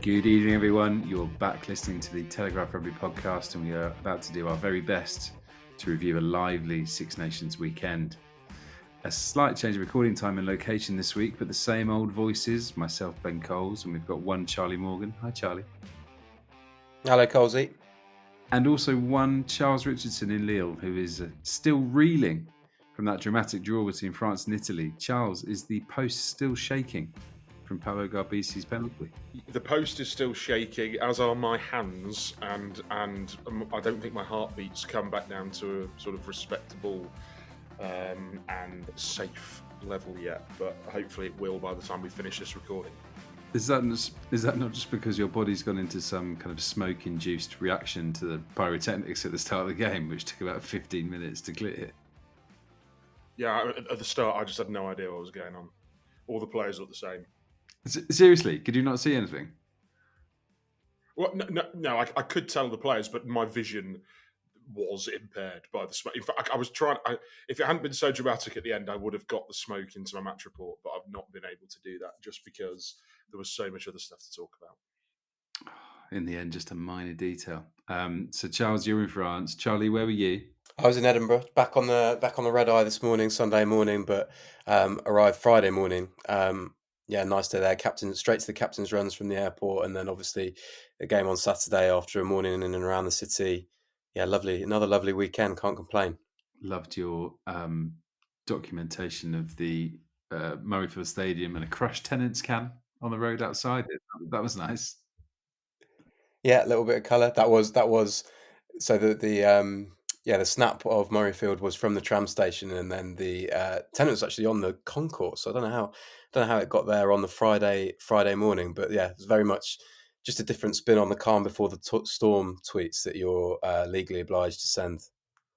Good evening, everyone. You're back listening to the Telegraph Rugby Podcast, and we are about to do our very best to review a lively Six Nations weekend. A slight change of recording time and location this week, but the same old voices, myself, Ben Coles, and we've got one Charlie Morgan. Hi, Charlie. Hello, Colesy. And also one Charles Richardson in Lille, who is still reeling from that dramatic draw between France and Italy. Charles, is the post still shaking from Paolo Garbisi's penalty? The post is still shaking, as are my hands, and I don't think my heartbeat's come back down to a sort of respectable and safe level yet, but hopefully it will by the time we finish this recording. Is that not just because your body's gone into some kind of smoke-induced reaction to the pyrotechnics at the start of the game, which took about 15 minutes to clear? Yeah, at the start I just had no idea what was going on. All the players looked the same. Seriously, could you not see anything? Well, no, I could tell the players, but my vision was impaired by the smoke. In fact, I was trying. If it hadn't been so dramatic at the end, I would have got the smoke into my match report, but I've not been able to do that just because there was so much other stuff to talk about. In the end, just a minor detail. So, Charles, you're in France. Charlie, where were you? I was in Edinburgh, back on the red eye this morning, Sunday morning, but arrived Friday morning. Yeah, nice day there. Straight to the captain's runs from the airport, and then obviously a game on Saturday after a morning in and around the city. Yeah, lovely. Another lovely weekend. Can't complain. Loved your documentation of the Murrayfield Stadium and a crushed Tennent's can on the road outside it. That was nice. Yeah, a little bit of colour. That was so the snap of Murrayfield was from the tram station, and then the Tennant was actually on the concourse. So I don't know how it got there on the Friday morning, but yeah, it's very much just a different spin on the calm before the storm tweets that you're legally obliged to send.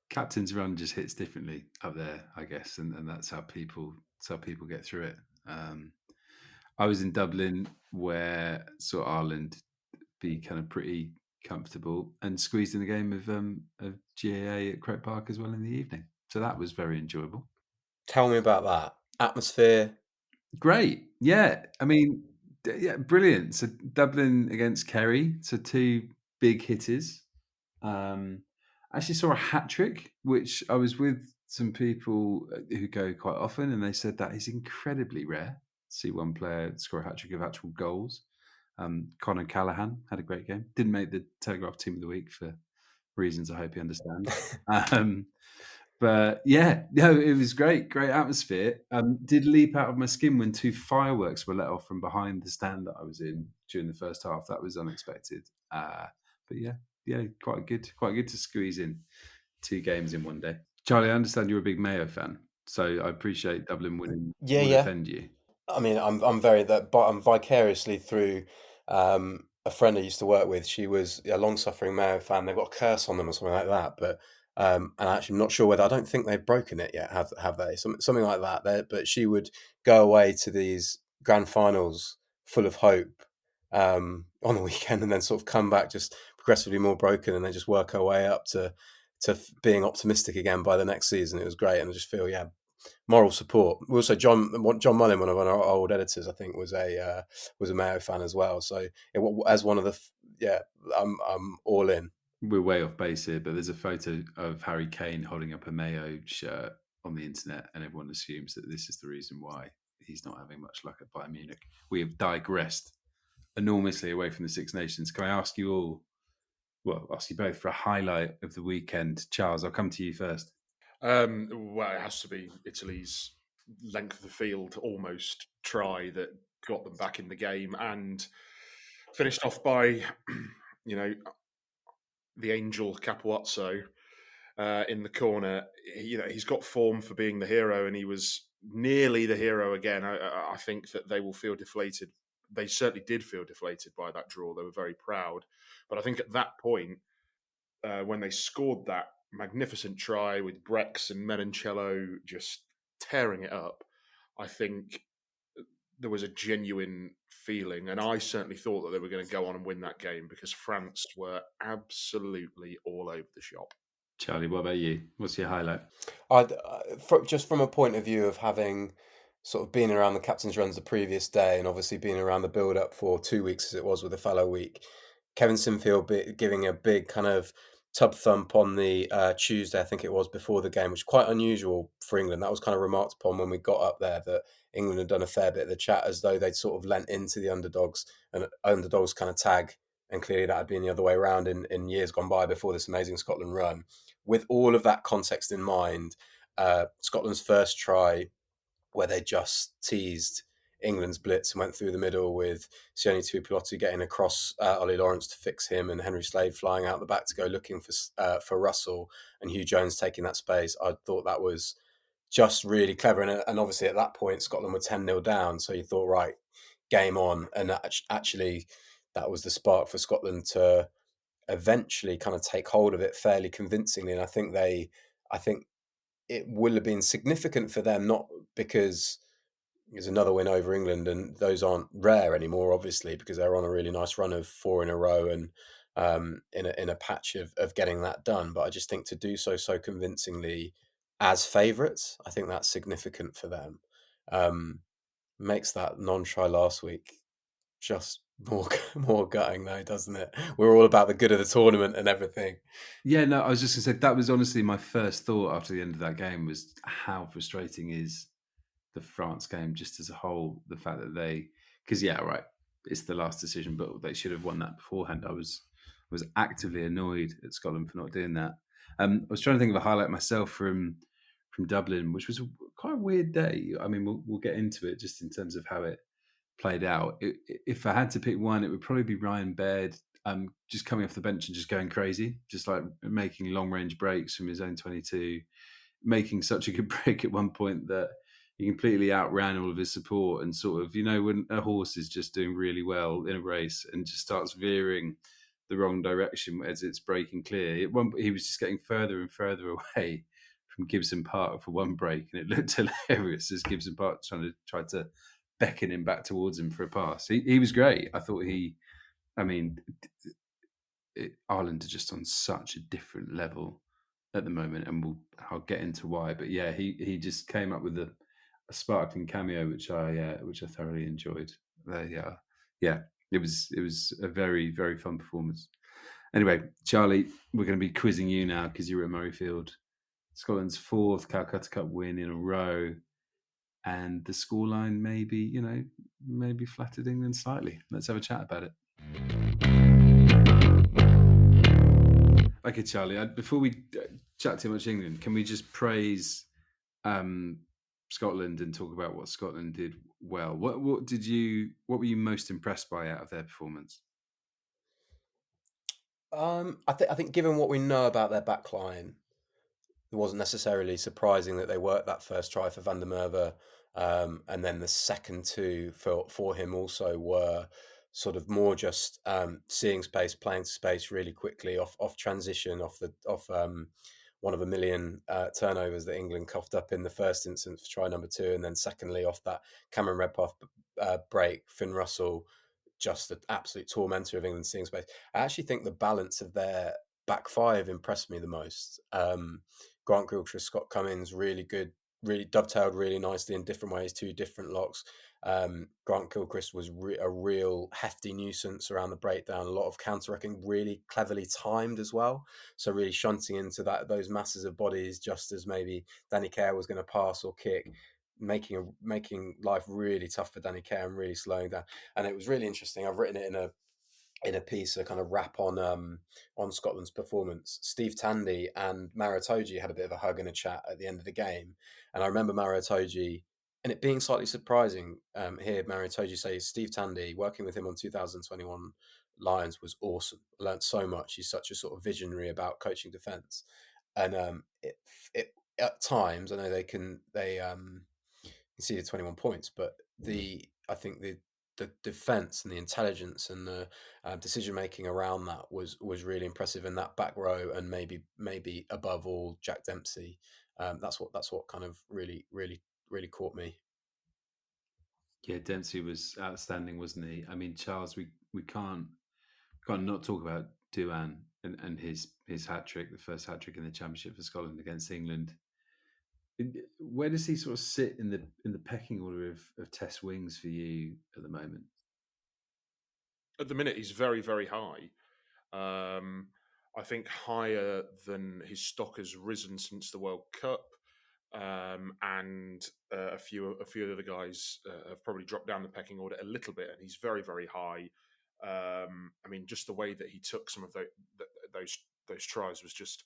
Captain's run just hits differently up there, I guess, and that's how people get through it. I was in Dublin, where saw Ireland be kind of pretty comfortable and squeezed in the game of GAA at Croke Park as well in the evening. So that was very enjoyable. Tell me about that. Atmosphere. Great. Yeah. I mean, yeah, brilliant. So Dublin against Kerry. So two big hitters. Actually saw a hat-trick, which I was with some people who go quite often, and they said that is incredibly rare to see one player score a hat-trick of actual goals. Conor Callaghan had a great game. Didn't make the Telegraph Team of the Week for reasons I hope you understand. But yeah, no, it was great atmosphere. Did leap out of my skin when two fireworks were let off from behind the stand that I was in during the first half. That was unexpected. But yeah, quite good to squeeze in two games in one day. Charlie, I understand you're a big Mayo fan, so I appreciate Dublin winning. Yeah. Offend you. I mean, I'm vicariously through a friend I used to work with. She was a long-suffering Mayo fan. They've got a curse on them or something like that. But and actually, I'm not sure whether. I don't think they've broken it yet. Have they? Something like that. But she would go away to these grand finals full of hope on the weekend, and then sort of come back just progressively more broken, and then just work her way up to being optimistic again by the next season. It was great, and I just feel moral support. Also, John Mullin, one of our old editors, I think was a Mayo fan as well. So as one of the I'm all in. We're way off base here, but there's a photo of Harry Kane holding up a Mayo shirt on the internet, and everyone assumes that this is the reason why he's not having much luck at Bayern Munich. We have digressed enormously away from the Six Nations. Can I ask you all? Well, ask you both for a highlight of the weekend. Charles, I'll come to you first. Well, it has to be Italy's length of the field almost try that got them back in the game, and finished off by, the angel Capuozzo in the corner. He's got form for being the hero, and he was nearly the hero again. I think that they will feel deflated. They certainly did feel deflated by that draw. They were very proud. But I think at that point, when they scored that magnificent try with Brex and Menoncello just tearing it up, I think there was a genuine feeling, and I certainly thought that they were going to go on and win that game, because France were absolutely all over the shop. Charlie, what about you? What's your highlight? Just from a point of view of having sort of being around the captain's runs the previous day, and obviously being around the build-up for 2 weeks as it was with the fallow week, Kevin Sinfield giving a big kind of tub thump on the Tuesday, I think it was, before the game, which is quite unusual for England. That was kind of remarked upon when we got up there, that England had done a fair bit of the chat as though they'd sort of lent into the underdogs and underdogs kind of tag. And clearly that had been the other way around in years gone by before this amazing Scotland run. With all of that context in mind, Scotland's first try, where they just teased England's blitz and went through the middle with Sione Tuipulotu getting across Ollie Lawrence to fix him, and Henry Slade flying out the back to go looking for Russell, and Hugh Jones taking that space. I thought that was just really clever. And obviously at that point, Scotland were 10-0 down. So you thought, right, game on. And actually, that was the spark for Scotland to eventually kind of take hold of it fairly convincingly. And I think it will have been significant for them, not because there's another win over England, and those aren't rare anymore, obviously, because they're on a really nice run of 4 in a row and in a patch of getting that done. But I just think to do so convincingly as favourites, I think that's significant for them. Makes that non-try last week just more gutting, though, doesn't it? We're all about the good of the tournament and everything. Yeah, no, I was just going to say that was honestly my first thought after the end of that game, was how frustrating is the France game just as a whole. The fact that because it's the last decision, but they should have won that beforehand. I was actively annoyed at Scotland for not doing that. I was trying to think of a highlight myself from Dublin, which was quite a weird day. I mean, we'll get into it just in terms of how it played out. If I had to pick one, it would probably be Ryan Baird, just coming off the bench and just going crazy, just like making long range breaks from his own 22, making such a good break at one point that he completely outran all of his support, and sort of, when a horse is just doing really well in a race and just starts veering the wrong direction as it's breaking clear. He was just getting further and further away from Gibson Park for one break, and it looked hilarious as Gibson Park tried to beckon him back towards him for a pass. He was great. I thought Ireland are just on such a different level at the moment, and I'll get into why. But yeah, he just came up with a sparkling cameo, which I thoroughly enjoyed. It was a very, very fun performance. Anyway, Charlie, we're going to be quizzing you now because you were at Murrayfield. Scotland's 4th Calcutta Cup win in a row, and the scoreline maybe flattered England slightly. Let's have a chat about it. Okay, Charlie, before we chat too much England, can we just praise Scotland and talk about what Scotland did well? What were you most impressed by out of their performance? I think given what we know about their backline, it wasn't necessarily surprising that they worked that first try for Van der Merwe, and then the second two for him also were sort of more just seeing space, playing to space really quickly off transition, off one of a million turnovers that England coughed up in the first instance for try number 2, and then secondly off that Cameron Redpath break, Finn Russell, just an absolute tormentor of England seeing space. I actually think the balance of their back five impressed me the most. Grant Gilchrist, Scott Cummins, really good, really dovetailed really nicely in different ways, 2 different locks. Grant Gilchrist was a real hefty nuisance around the breakdown, a lot of counter-wrecking, really cleverly timed as well. So really shunting into those masses of bodies just as maybe Danny Care was going to pass or kick, making life really tough for Danny Care and really slowing down. And it was really interesting. I've written it in a piece, a kind of wrap on Scotland's performance. Steve Tandy and Maro Itoje had a bit of a hug and a chat at the end of the game. And I remember Maro Itoje, and it being slightly surprising, here Maro Itoje says Steve Tandy, working with him on 2021 Lions was awesome. I learned so much. He's such a sort of visionary about coaching defence. And it at times, I know they conceded 21 points, but I think the defence and the intelligence and the decision making around that was really impressive in that back row, and maybe above all Jack Dempsey. That's what kind of really caught me. Yeah, Dempsey was outstanding, wasn't he? I mean, Charles, we can't not talk about Duhan and his hat trick, the first hat trick in the Championship for Scotland against England. Where does he sort of sit in the pecking order of Test wings for you at the moment? At the minute, he's very, very high. I think higher than his stock has risen since the World Cup. And a few of the guys have probably dropped down the pecking order a little bit, and he's very, very high. I mean, just the way that he took some of those tries was just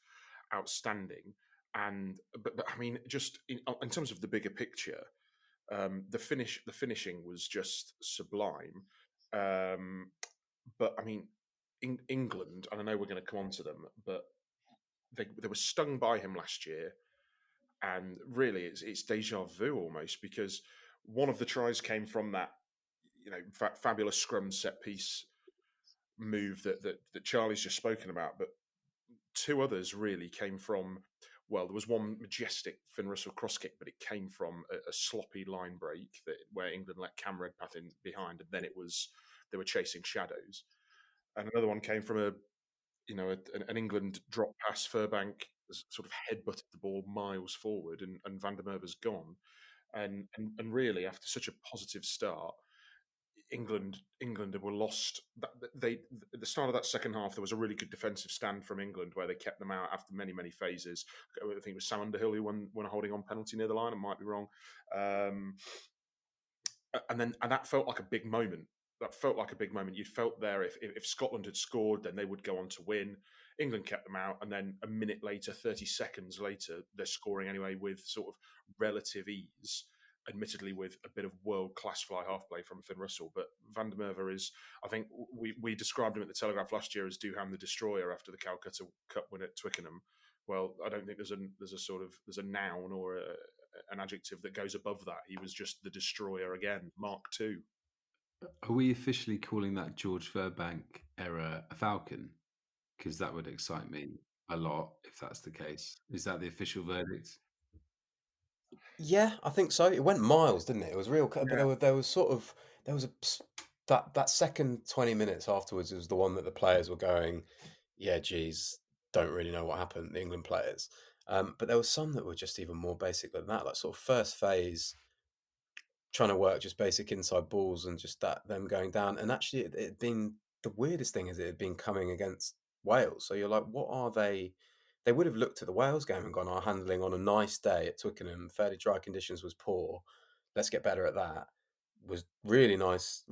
outstanding. And but I mean, just in terms of the bigger picture, the finishing was just sublime. But I mean, England, and I know we're going to come on to them, but they were stung by him last year. And really, it's deja vu almost, because one of the tries came from that, fabulous scrum set piece move that Charlie's just spoken about. But two others really came from, well, there was one majestic Finn Russell cross kick, but it came from a sloppy line break where England let Cam Redpath in behind, and then they were chasing shadows. And another one came from an England drop pass. Furbank sort of headbutted the ball miles forward, and Van der Merwe's gone. And really, after such a positive start, England were lost. At the start of that second half, there was a really good defensive stand from England where they kept them out after many, many phases. I think it was Sam Underhill who won a holding on penalty near the line. I might be wrong. And that felt like a big moment. You felt there if Scotland had scored, then they would go on to win. England kept them out, and then a minute later, 30 seconds later, they're scoring anyway with sort of relative ease, admittedly with a bit of world-class fly half play from Finn Russell. But Van der Merwe is, I think we described him at the Telegraph last year as Duhan the Destroyer after the Calcutta Cup win at Twickenham. Well, I don't think there's a noun or an adjective that goes above that. He was just the Destroyer again, Mark II. Are we officially calling that George Furbank era a Falcon? Because that would excite me a lot if that's the case. Is that the official verdict? Yeah, I think so. It went miles, didn't it? It was real. But there was that second 20 minutes afterwards was the one that the players were going, yeah, geez, don't really know what happened, the England players. But there was some that were just even more basic than that, like sort of first phase, trying to work just basic inside balls and just them going down. And actually, it had been the weirdest thing is it had been coming against Wales. So you're like, what are they? They would have looked at the Wales game and gone, our handling on a nice day at Twickenham, fairly dry conditions, was poor. Let's get better at that. Was really nice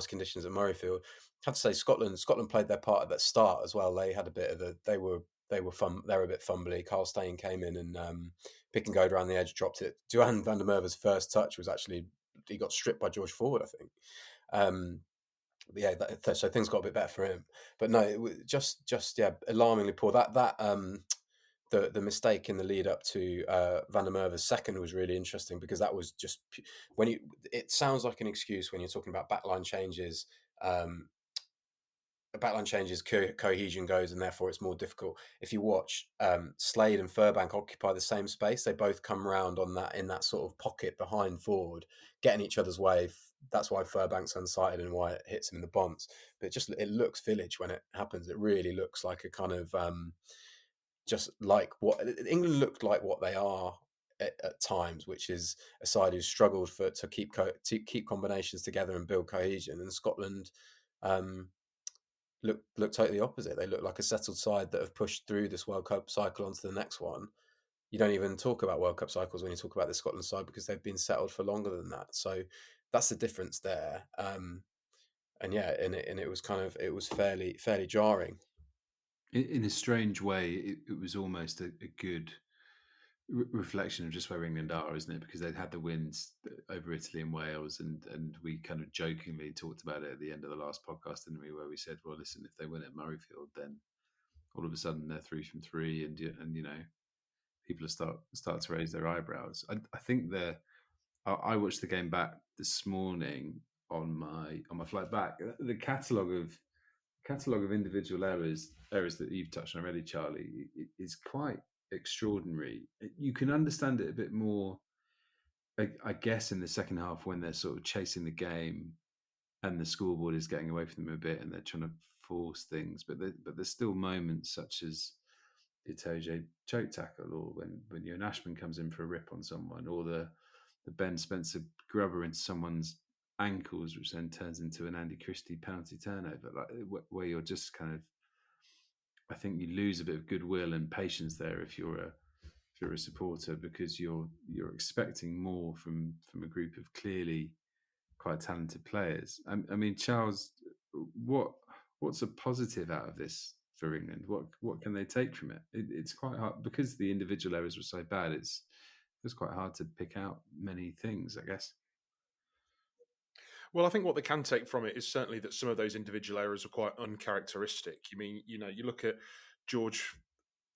conditions at Murrayfield. I have to say, Scotland played their part at that start as well. They had a bit of they were a bit fumbly. Carl Steyn came in and pick and go around the edge, dropped it. Joann van der Merwe's first touch was actually, he got stripped by George Ford, I think. So things got a bit better for him. But no, it was just alarmingly poor. The mistake in the lead up to Van der Merwe's second was really interesting, because that was just it sounds like an excuse when you're talking about backline changes. Cohesion goes, and therefore it's more difficult. If you watch Slade and Furbank occupy the same space, they both come round in that sort of pocket behind Ford, getting each other's way. That's why Furbank's unsighted and why it hits him in the bonds. But it looks village when it happens. It really looks like a kind of just like what England looked like, what they are at times, which is a side who's struggled to keep combinations together and build cohesion. And Scotland look totally opposite. They look like a settled side that have pushed through this World Cup cycle onto the next one. You don't even talk about World Cup cycles when you talk about the Scotland side, because they've been settled for longer than that. So that's the difference there. It was fairly jarring. In a strange way, it was almost a good reflection of just where England are, isn't it? Because they'd had the wins over Italy and Wales, and we kind of jokingly talked about it at the end of the last podcast, didn't we? Where we said, well, listen, if they win at Murrayfield, then all of a sudden they're 3 from 3, and people start to raise their eyebrows. I think I watched the game back this morning on my flight back. The catalogue of individual errors that you've touched on already, Charlie, is quite extraordinary. You can understand it a bit more, I guess, in the second half when they're sort of chasing the game and the scoreboard is getting away from them a bit and they're trying to force things. But there's still moments such as Itoje choke tackle, or when Yoann Ashman comes in for a rip on someone, or the Ben Spencer grubber into someone's ankles, which then turns into an Andy Christie penalty turnover, like where you're just kind of, I think you lose a bit of goodwill and patience there if you're a supporter, because you're expecting more from a group of clearly quite talented players. I mean, Charles, what's a positive out of this for England? What can they take from it? It's quite hard because the individual errors were so bad. It's quite hard to pick out many things, I guess. Well, I think what they can take from it is certainly that some of those individual errors are quite uncharacteristic. You mean, you look at George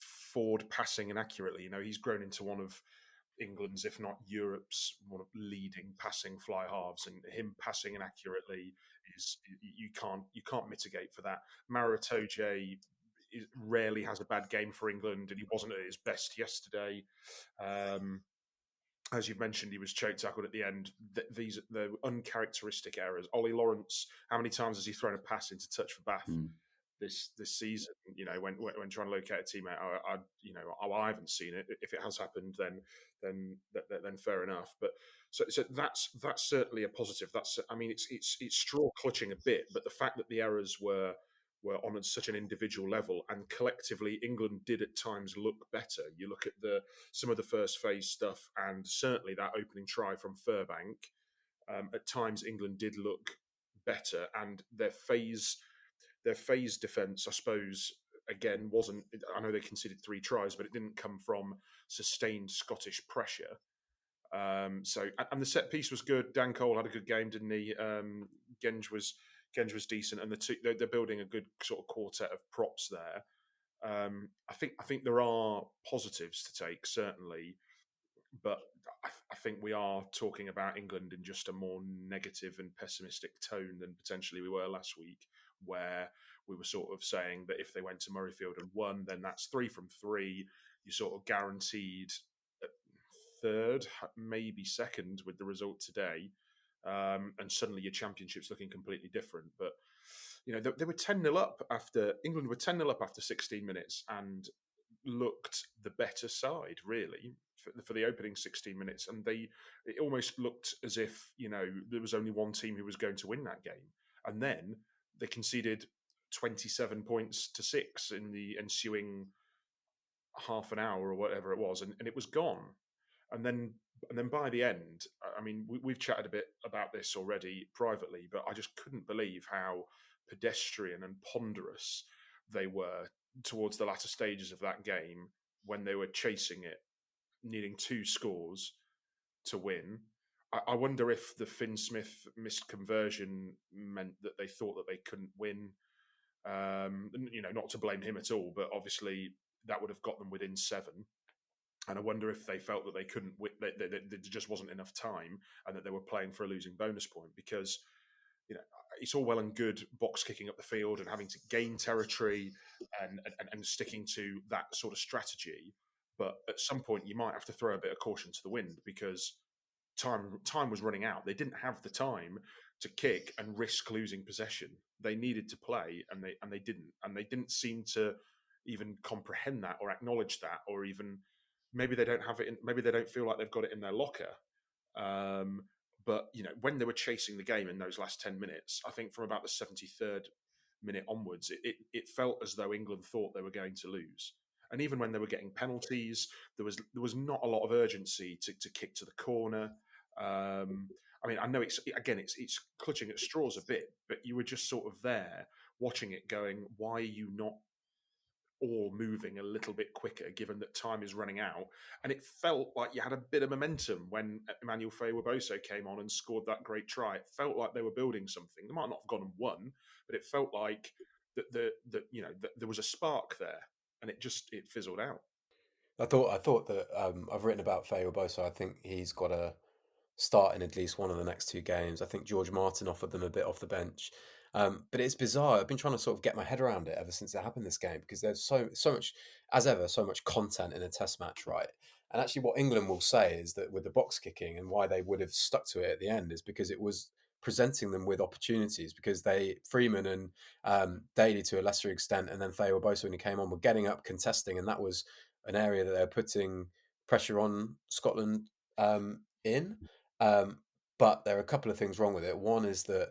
Ford passing inaccurately. He's grown into one of England's, if not Europe's, one of leading passing fly halves, and him passing inaccurately is you can't mitigate for that. Maritoje rarely has a bad game for England, and he wasn't at his best yesterday. As you've mentioned, he was choke tackled at the end. These are the uncharacteristic errors. Ollie Lawrence, how many times has he thrown a pass into touch for Bath this season? When trying to locate a teammate, I haven't seen it. If it has happened, then fair enough. But so that's certainly a positive. It's straw clutching a bit, but the fact that the errors were on such an individual level, and collectively England did at times look better. You look at some of the first phase stuff, and certainly that opening try from Furbank. At times England did look better, and their phase defence, I suppose, again wasn't. I know they conceded 3 tries, but it didn't come from sustained Scottish pressure. And the set piece was good. Dan Cole had a good game, didn't he? Genge was decent, and they're building a good sort of quartet of props there. I think there are positives to take, certainly, but I think we are talking about England in just a more negative and pessimistic tone than potentially we were last week, where we were sort of saying that if they went to Murrayfield and won, then that's 3 from 3. You sort of guaranteed third, maybe second with the result today. And suddenly your championship's looking completely different. But they were 10-0 up after England were 10-0 up after 16 minutes and looked the better side, really, for the opening 16 minutes. And it almost looked as if there was only one team who was going to win that game. And then they conceded 27 points to 6 in the ensuing half an hour or whatever it was, and it was gone. And then by the end, I mean, we've chatted a bit about this already privately, but I just couldn't believe how pedestrian and ponderous they were towards the latter stages of that game when they were chasing it, needing 2 scores to win. I wonder if the Finn Smith missed conversion meant that they thought that they couldn't win. Not to blame him at all, but obviously that would have got them within 7. And I wonder if they felt that they couldn't, that there just wasn't enough time, and that they were playing for a losing bonus point. Because it's all well and good box kicking up the field and having to gain territory and sticking to that sort of strategy, but at some point you might have to throw a bit of caution to the wind, because time was running out. They didn't have the time to kick and risk losing possession. They needed to play, and they didn't seem to even comprehend that or acknowledge that, or even. Maybe they don't have it. Maybe they don't feel like they've got it in their locker. But when they were chasing the game in those last 10 minutes, I think from about the 73rd minute onwards, it felt as though England thought they were going to lose. And even when they were getting penalties, there was not a lot of urgency to kick to the corner. I mean, I know it's clutching at straws a bit, but you were just sort of there watching it, going, "Why are you not all moving a little bit quicker, given that time is running out?" And it felt like you had a bit of momentum when Immanuel Feyi-Waboso came on and scored that great try. It felt like they were building something. They might not have gone and won, but it felt like that there was a spark there, and it fizzled out. I thought that I've written about Feyi-Waboso. I think he's got a start in at least one of the next 2 games. I think George Martin offered them a bit off the bench. But it's bizarre. I've been trying to sort of get my head around it ever since it happened this game, because there's so much, as ever, so much content in a test match, right? And actually what England will say is that with the box kicking, and why they would have stuck to it at the end, is because it was presenting them with opportunities, because Freeman and Daly to a lesser extent, and then Feyi-Waboso when he came on, were getting up, contesting, and that was an area that they were putting pressure on Scotland in. But there are a couple of things wrong with it. One is that,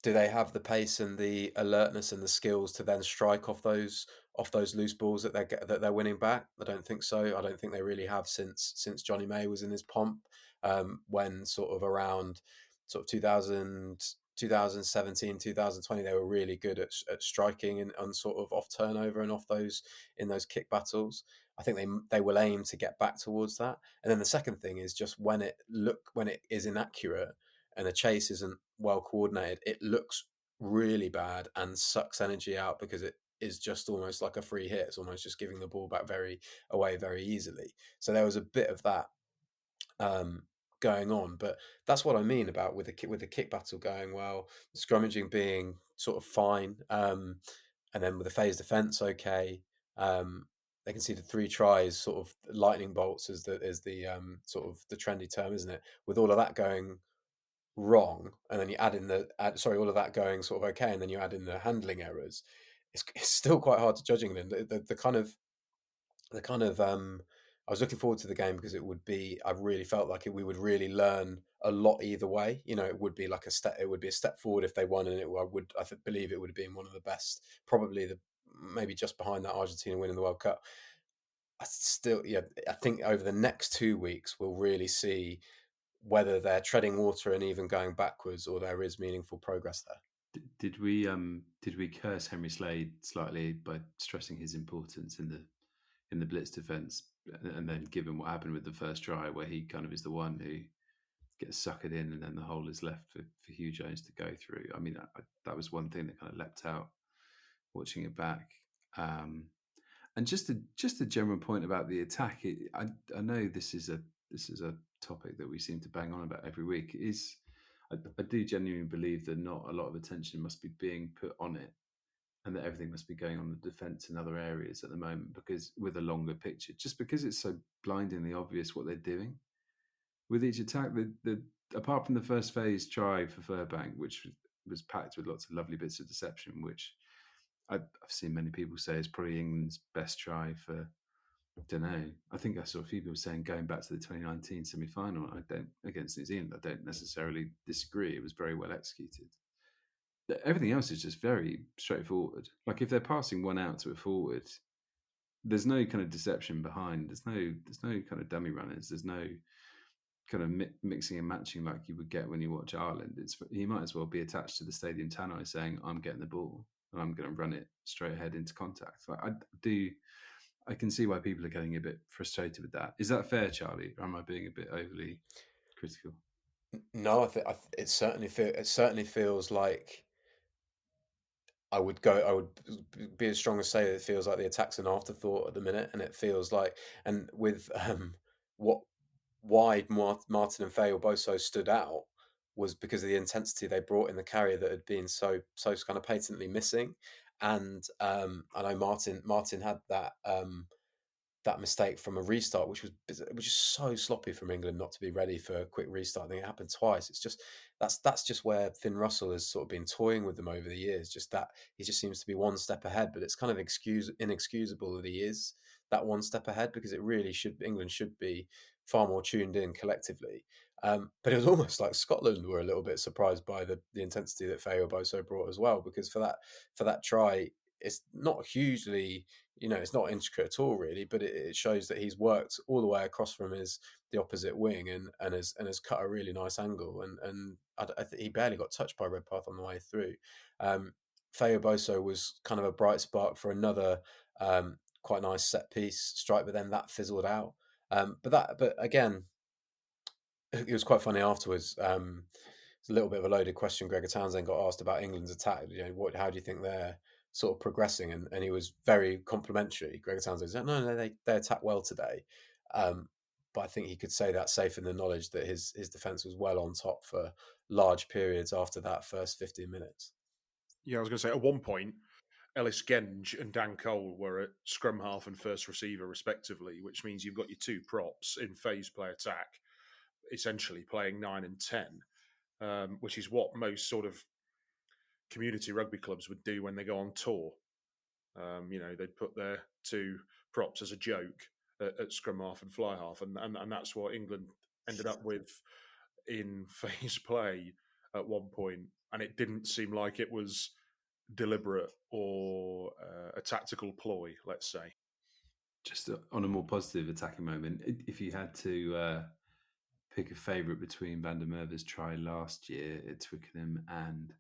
do they have the pace and the alertness and the skills to then strike off those loose balls that they're winning back? I don't think so. I don't think they really have since Johnny May was in his pomp, when sort of around sort of 2017, 2020, they were really good at striking and on sort of off turnover and off those in those kick battles. I think they will aim to get back towards that. And then the second thing is just when it is inaccurate and the chase isn't well coordinated, it looks really bad and sucks energy out, because it is just almost like a free hit. It's almost just giving the ball back very easily. So there was a bit of that going on, but that's what I mean about with the kick battle going well, the scrummaging being sort of fine, and then with the phase defence, okay. They conceded 3 tries, sort of lightning bolts is the sort of the trendy term, isn't it? With all of that going wrong, and then you add in all of that going sort of okay, and then you add in the handling errors, it's still quite hard to judge England. The kind of I was looking forward to the game, because I really felt like we would really learn a lot either way. It would be like a step forward if they won, and I believe it would have been one of the best, probably maybe just behind that Argentina winning the World Cup. I think over the next 2 weeks we'll really see whether they're treading water and even going backwards, or there is meaningful progress there. Did we curse Henry Slade slightly by stressing his importance in the blitz defence, and then given what happened with the first try, where he kind of is the one who gets suckered in, and then the hole is left for Hugh Jones to go through? I mean, that was one thing that kind of leapt out watching it back. And just a general point about the attack. I know this is a topic that we seem to bang on about every week. I do genuinely believe that not a lot of attention must be being put on it, and that everything must be going on the defence and other areas at the moment, because with a longer picture, just because it's so blindingly obvious what they're doing with each attack. The apart from the first phase try for Furbank, which was packed with lots of lovely bits of deception, which I've seen many people say is probably England's best try for, I don't know. I think I saw a few people saying going back to the 2019 semi-final against New Zealand. I don't necessarily disagree. It was very well executed. Everything else is just very straightforward. Like if they're passing one out to a forward, there's no kind of deception behind. There's no kind of dummy runners. There's no kind of mixing and matching like you would get when you watch Ireland. He might as well be attached to the stadium tannoy saying, "I'm getting the ball and I'm going to run it straight ahead into contact." Like I can see why people are getting a bit frustrated with that. Is that fair, Charlie? Or am I being a bit overly critical? No, I think it certainly feels like I would be as strong as say that it feels like the attack's an afterthought at the minute, and it feels like, and with why Martin and Feyi-Waboso stood out was because of the intensity they brought in the carrier that had been so kind of patently missing. And I know Martin had that mistake from a restart, which was so sloppy from England not to be ready for a quick restart. I think it happened twice. It's just that's just where Finn Russell has sort of been toying with them over the years. Just that he just seems to be one step ahead, but it's kind of inexcusable that he is that one step ahead, because England should be far more tuned in collectively. But it was almost like Scotland were a little bit surprised by the intensity that Feyi-Waboso brought as well, because for that try, it's not hugely, it's not intricate at all really, but it shows that he's worked all the way across from the opposite wing and has cut a really nice angle, and he barely got touched by Redpath on the way through. Feyi-Waboso was kind of a bright spark for another quite nice set piece strike, but then that fizzled out. But again, it was quite funny afterwards. It's a little bit of a loaded question. Gregor Townsend got asked about England's attack. How do you think they're sort of progressing? And he was very complimentary. Gregor Townsend said, no, they attacked well today. But I think he could say that safe in the knowledge that his defence was well on top for large periods after that first 15 minutes. Yeah, I was going to say, at one point, Ellis, Genge and Dan Cole were at scrum half and first receiver respectively, which means you've got your two props in phase play attack, essentially playing 9 and 10. which is what most sort of community rugby clubs would do when they go on tour. They'd put their two props as a joke at scrum half and fly half, and that's what England ended up with in phase play at one point, and it didn't seem like it was deliberate or a tactical ploy, let's say. Just on a more positive attacking moment, if you had to pick a favourite between Van der Merwe's try last year at Twickenham and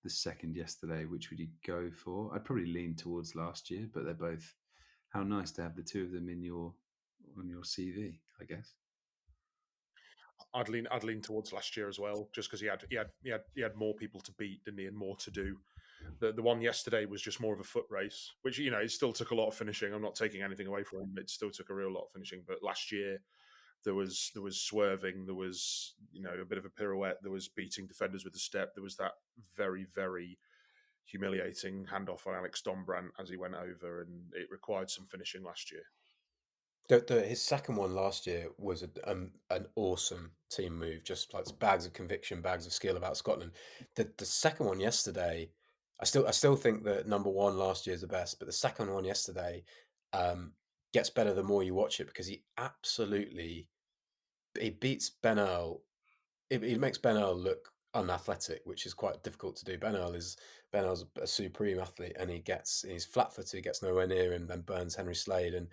the second yesterday, which would you go for? I'd probably lean towards last year, but they're both. How nice to have the two of them on your CV, I guess. I'd lean towards last year as well, just because he had more people to beat, didn't he, and more to do. The one yesterday was just more of a foot race, which it still took a lot of finishing. I'm not taking anything away from him; it still took a real lot of finishing. But last year there was swerving, there was a bit of a pirouette, there was beating defenders with the step, there was that very, very humiliating handoff on Alex Dombrandt as he went over, and it required some finishing last year. His second one last year was an awesome team move, just like bags of conviction, bags of skill about Scotland. The second one yesterday, I still think that number one last year is the best, but the second one yesterday gets better the more you watch it, because he beats Ben Earl. He makes Ben Earl look unathletic, which is quite difficult to do. Ben Earl's a supreme athlete, and he's flat-footed, he gets nowhere near him, then burns Henry Slade, and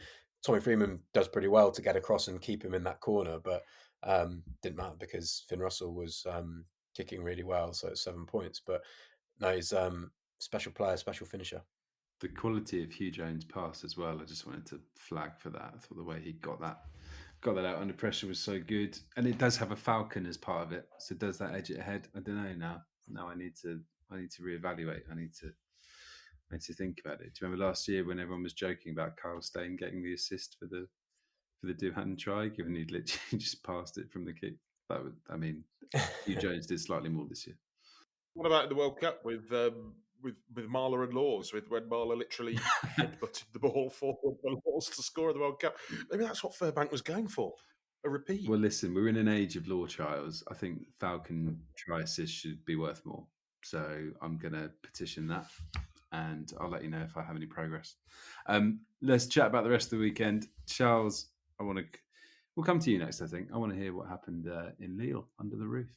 Tommy Freeman does pretty well to get across and keep him in that corner, but didn't matter because Finn Russell was kicking really well, so it's 7 points. But no, he's special player, special finisher. The quality of Hugh Jones' pass as well, I just wanted to flag for that. I thought the way he got that out under pressure was so good, and it does have a falcon as part of it. So does that edge it ahead? I don't know now. Now I need to reevaluate. I need to think about it. Do you remember last year when everyone was joking about Kyle Steyn getting the assist for the Duhan try, given he'd literally just passed it from the kick? Hugh Jones did slightly more this year. What about the World Cup with Marler and Laws, when Marler literally headbutted the ball forward for Laws to score in the World Cup? Maybe that's what Furbank was going for, a repeat. Well, listen, we're in an age of law trials. I think Falcon try assist should be worth more. So I'm going to petition that, and I'll let you know if I have any progress. Let's chat about the rest of the weekend. Charles, we'll come to you next, I think. I want to hear what happened in Lille, under the roof.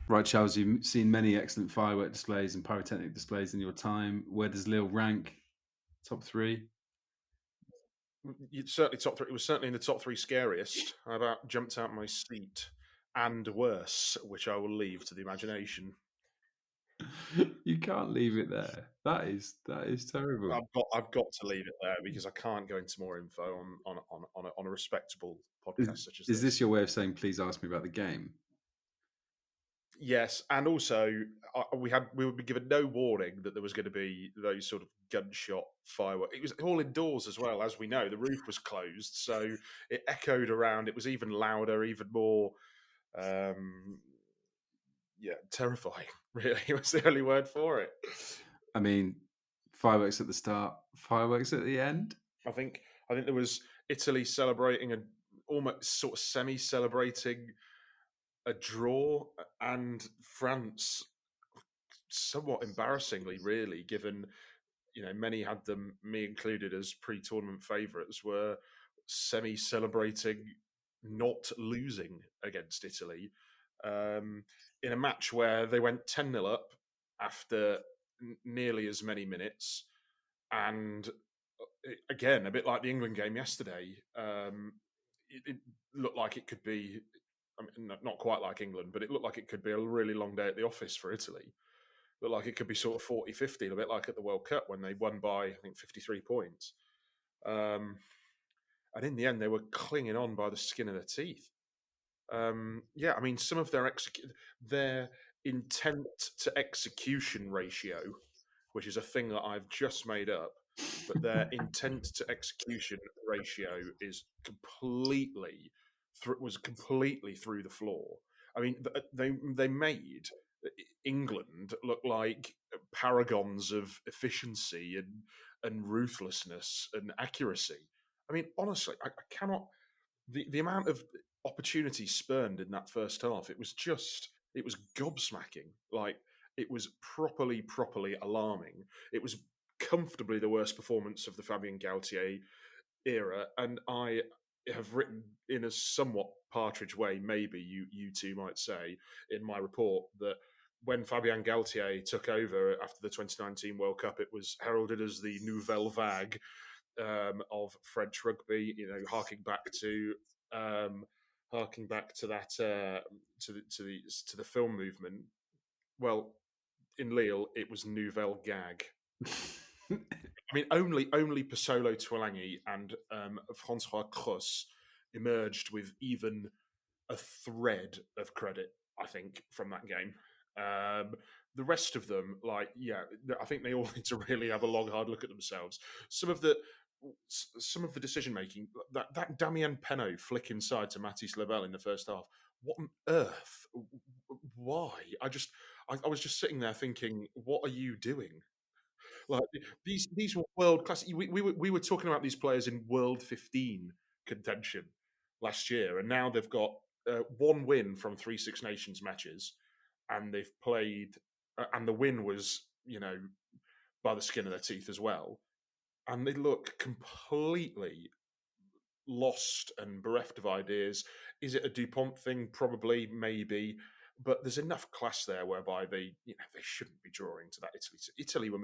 Right, Charles, you've seen many excellent firework displays and pyrotechnic displays in your time. Where does Lille rank? Top three? Certainly top three. It was certainly in the top three scariest. I about jumped out my seat, and worse, which I will leave to the imagination. You can't leave it there. That is terrible. I've got to leave it there because I can't go into more info on a respectable podcast such as this. Is this your way of saying, please ask me about the game? Yes, and also we would be given no warning that there was going to be those sort of gunshot fireworks. It was all indoors as well, as we know. The roof was closed, so it echoed around. It was even louder, even more, terrifying. Really, it was the only word for it. I mean, fireworks at the start, fireworks at the end. I think there was Italy celebrating and almost sort of semi-celebrating a draw, and France, somewhat embarrassingly, really, given many had them, me included, as pre-tournament favourites, were semi-celebrating not losing against Italy in a match where they went 10-0 up after nearly as many minutes, and again, a bit like the England game yesterday, it looked like it could be. I mean, not quite like England, but it looked like it could be a really long day at the office for Italy. It looked like it could be sort of 40-50, a bit like at the World Cup when they won by, I think, 53 points. And in the end, they were clinging on by the skin of their teeth. I mean, some of their intent to execution ratio, which is a thing that I've just made up, but their intent to execution ratio is was completely through the floor. I mean, they made England look like paragons of efficiency and ruthlessness and accuracy. I mean, honestly, I cannot. The amount of opportunities spurned in that first half. It was gobsmacking. Like, it was properly alarming. It was comfortably the worst performance of the Fabien Galtier era, and I have written in a somewhat Partridge way, maybe you two might say, in my report, that when Fabien Galtier took over after the 2019 World Cup, it was heralded as the nouvelle vague of French rugby. You know, harking back to that to the film movement. Well, in Lille, it was nouvelle gag. I mean, only Paolo Tuolangi and Francois Cross emerged with even a thread of credit, I think, from that game. The rest of them, I think they all need to really have a long, hard look at themselves. Some of the decision making, that Damien Penaud flick inside to Mathis Lebel in the first half. What on earth? Why? I was just sitting there thinking, what are you doing? Like, these were world class. We were talking about these players in World 15 contention last year, and now they've got one win from 3 Six Nations matches, and they've played, and the win was, by the skin of their teeth as well, and they look completely lost and bereft of ideas. Is it a DuPont thing? Probably, maybe. But there's enough class there whereby they shouldn't be drawing to that Italy. Italy were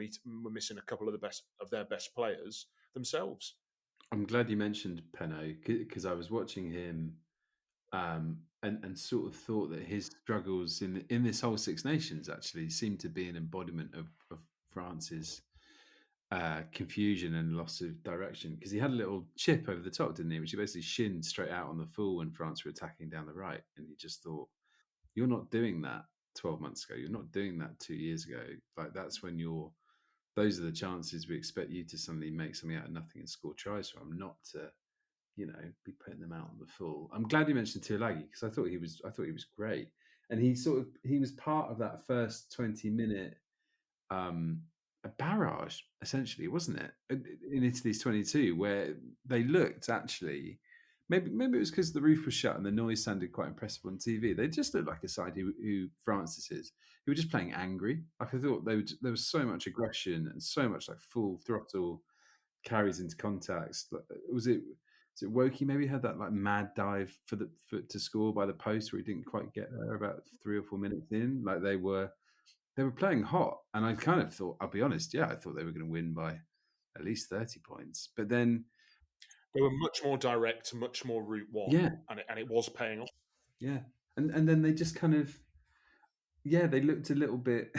missing a couple of their best players themselves. I'm glad you mentioned Penaud, because I was watching him and sort of thought that his struggles in this whole Six Nations actually seemed to be an embodiment of France's confusion and loss of direction, because he had a little chip over the top, didn't he, which he basically shinned straight out on the full when France were attacking down the right, and he just thought, you're not doing that 12 months ago. You're not doing that 2 years ago. Like, that's when those are the chances we expect you to suddenly make something out of nothing and score tries from, not to, be putting them out on the full. I'm glad you mentioned Tuilagi, because I thought he was great. And he was part of that first 20-minute a barrage, essentially, wasn't it? In Italy's 22, where they looked actually, maybe it was because the roof was shut and the noise sounded quite impressive on TV. They just looked like a side who Francis is, who were just playing angry. Like, I thought there was so much aggression and so much like full throttle carries into contacts. Was it Woki maybe had that like mad dive to score by the post where he didn't quite get there about 3 or 4 minutes in? Like, they were playing hot, and I kind of thought, I'll be honest, I thought they were going to win by at least 30 points. But then they were much more direct, much more route one, and it was paying off. Yeah, and then they just kind of, they looked a little bit,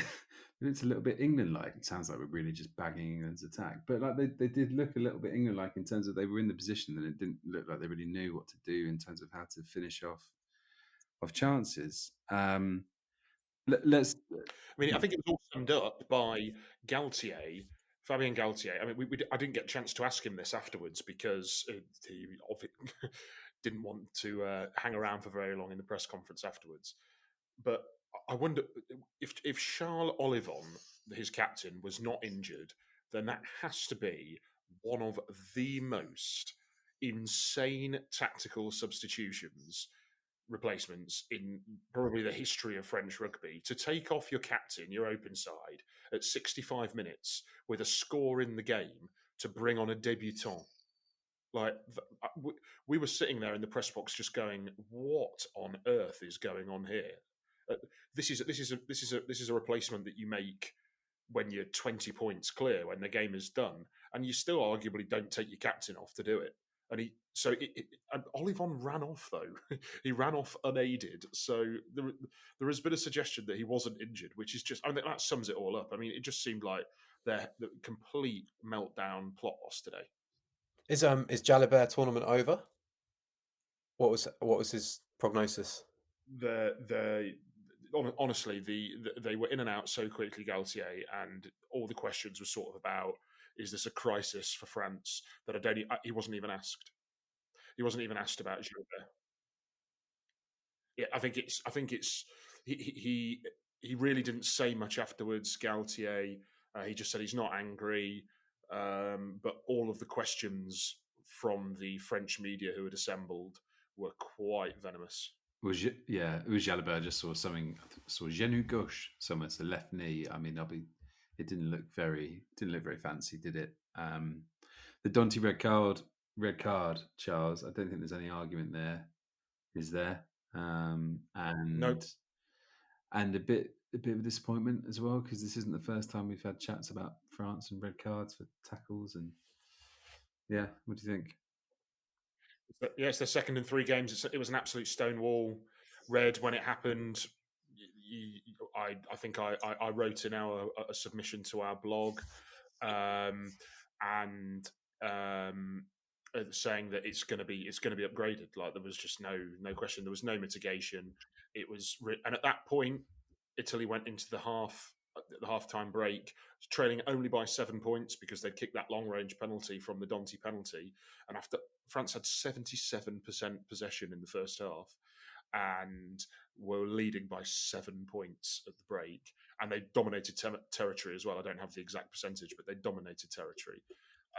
England-like. It sounds like we're really just bagging England's attack, but like they did look a little bit England-like in terms of they were in the position, and it didn't look like they really knew what to do in terms of how to finish off chances. Let's. I mean, I think it was all summed up by Galtier, Fabien Galtier. I mean, I didn't get a chance to ask him this afterwards because he didn't want to hang around for very long in the press conference afterwards. But I wonder if Charles Olivon, his captain, was not injured, then that has to be one of the most insane tactical substitutions replacements in probably the history of French rugby. To take off your captain, your open side, at 65 minutes with a score in the game to bring on a debutant. Like, we were sitting there in the press box just going, what on earth is going on here? This is a replacement that you make when you're 20 points clear, when the game is done, and you still arguably don't take your captain off to do it. And Olivon ran off, though. He ran off unaided. So there has been a suggestion that he wasn't injured, which is just, I mean, that sums it all up. I mean, it just seemed like the complete meltdown plot loss today. Is Jalibert tournament over? What was his prognosis? Honestly, they were in and out so quickly, Galtier, and all the questions were sort of about, is this a crisis for France? That he wasn't even asked. He wasn't even asked about Gilbert. Yeah, I think it's he really didn't say much afterwards. Galtier, he just said he's not angry, but all of the questions from the French media who had assembled were quite venomous. It was Jalabert. Just saw something. Saw genou gauche somewhere, so left knee. I mean, it didn't look very fancy, did it? The Dante red card, Charles. I don't think there's any argument there, is there? And Nope. And a bit of a disappointment as well, because this isn't the first time we've had chats about France and red cards for tackles. And yeah, what do you think? Yeah, it's their second in 3 games. It was an absolute stonewall red when it happened. I think I wrote in a submission to our blog, and saying that it's going to be upgraded. Like, there was just no question. There was no mitigation. It was, and at that point, Italy went into the halftime break, trailing only by 7 points because they'd kicked that long range penalty from the Dante penalty. And after France had 77% possession in the first half and were leading by 7 points at the break, and they dominated territory as well. I don't have the exact percentage, but they dominated territory.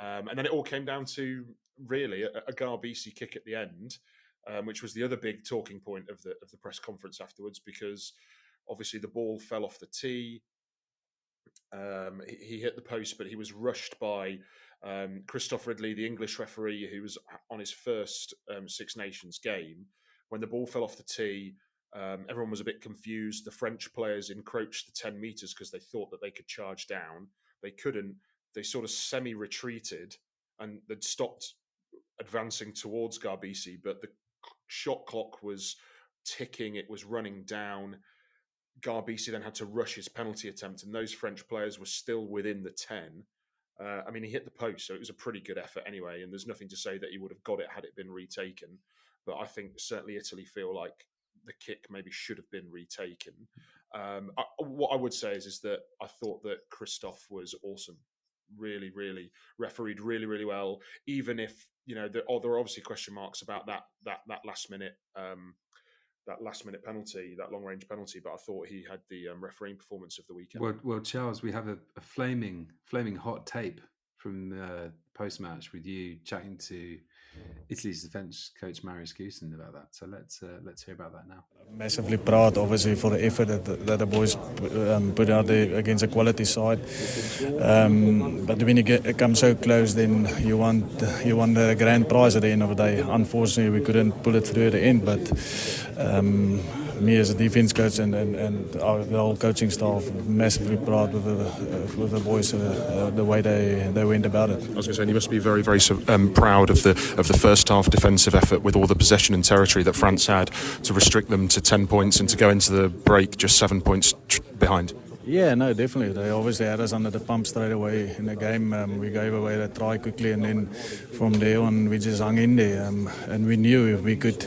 And then it all came down to really a Garbisi kick at the end, which was the other big talking point of the press conference afterwards, because obviously the ball fell off the tee. He hit the post, but he was rushed by Christophe Ridley, the English referee, who was on his first Six Nations game. When the ball fell off the tee, everyone was a bit confused. The French players encroached the 10 metres because they thought that they could charge down. They couldn't. They sort of semi-retreated, and they'd stopped advancing towards Garbisi, but the shot clock was ticking. It was running down. Garbisi then had to rush his penalty attempt, and those French players were still within the 10. I mean, he hit the post, so it was a pretty good effort anyway, and there's nothing to say that he would have got it had it been retaken. But I think certainly Italy feel like the kick maybe should have been retaken. What I would say is that I thought that Christophe was awesome. Really, really refereed really, really well. Even if, there are obviously question marks about that last minute penalty, that long range penalty, but I thought he had the refereeing performance of the weekend. Well, Charles, we have a flaming hot tape from the post match with you chatting to Italy's defence coach Marius Goosen about that. So let's hear about that now. Massively proud, obviously, for the effort that the boys put out there against a quality side. But when you come so close, then you want the grand prize at the end of the day. Unfortunately, we couldn't pull it through at the end, but me as a defence coach and the whole coaching staff massively proud with the boys, the way they went about it. I was going to say, you must be very, very proud of the first half defensive effort with all the possession and territory that France had to restrict them to 10 points and to go into the break just 7 points behind. Yeah, no, definitely. They obviously had us under the pump straight away in the game. We gave away the try quickly, and then from there on we just hung in there. And we knew if we could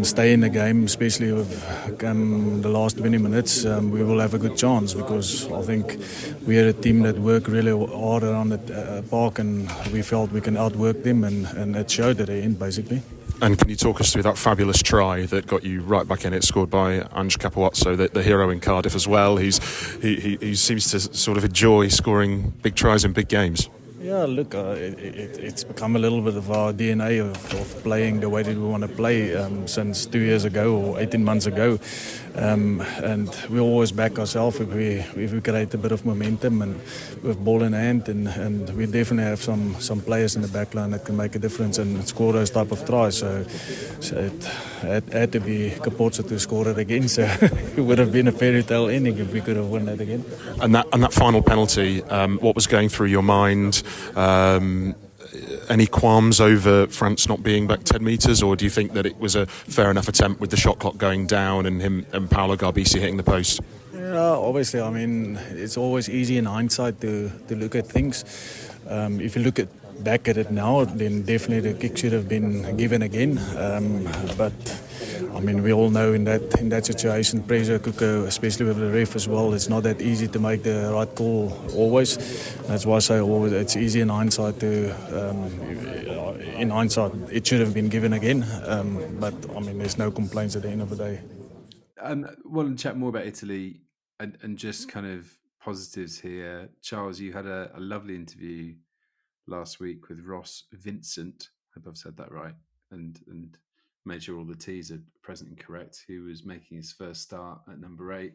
stay in the game, especially with the last 20 minutes, we will have a good chance, because I think we are a team that work really hard around the park, and we felt we can outwork them, and it showed at the end, basically. And can you talk us through that fabulous try that got you right back in it, scored by Ange Capuozzo, the hero in Cardiff as well? He seems to sort of enjoy scoring big tries in big games. Yeah, look, it's become a little bit of our DNA of playing the way that we want to play since 2 years ago or 18 months ago. And we always back ourselves if we create a bit of momentum and with ball in hand, and we definitely have some players in the back line that can make a difference and score those type of tries. So it had to be Capuozzo to score it again. So it would have been a fairy tale ending if we could have won that again. And that final penalty, what was going through your mind? Any qualms over France not being back 10 metres, or do you think that it was a fair enough attempt with the shot clock going down and him and Paolo Garbisi hitting the post? Yeah, obviously, I mean, it's always easy in hindsight to look at things. If you look back at it now, then definitely the kick should have been given again. But I mean, we all know in that situation, pressure cooker, especially with the ref as well, it's not that easy to make the right call always. That's why I say always it's easy in hindsight it should have been given again. But I mean, there's no complaints at the end of the day. I want to chat more about Italy and just kind of positives here. Charles, you had a lovely interview last week with Vincent. I hope I've said that right. and made sure all the T's are present and correct, who was making his first start at number 8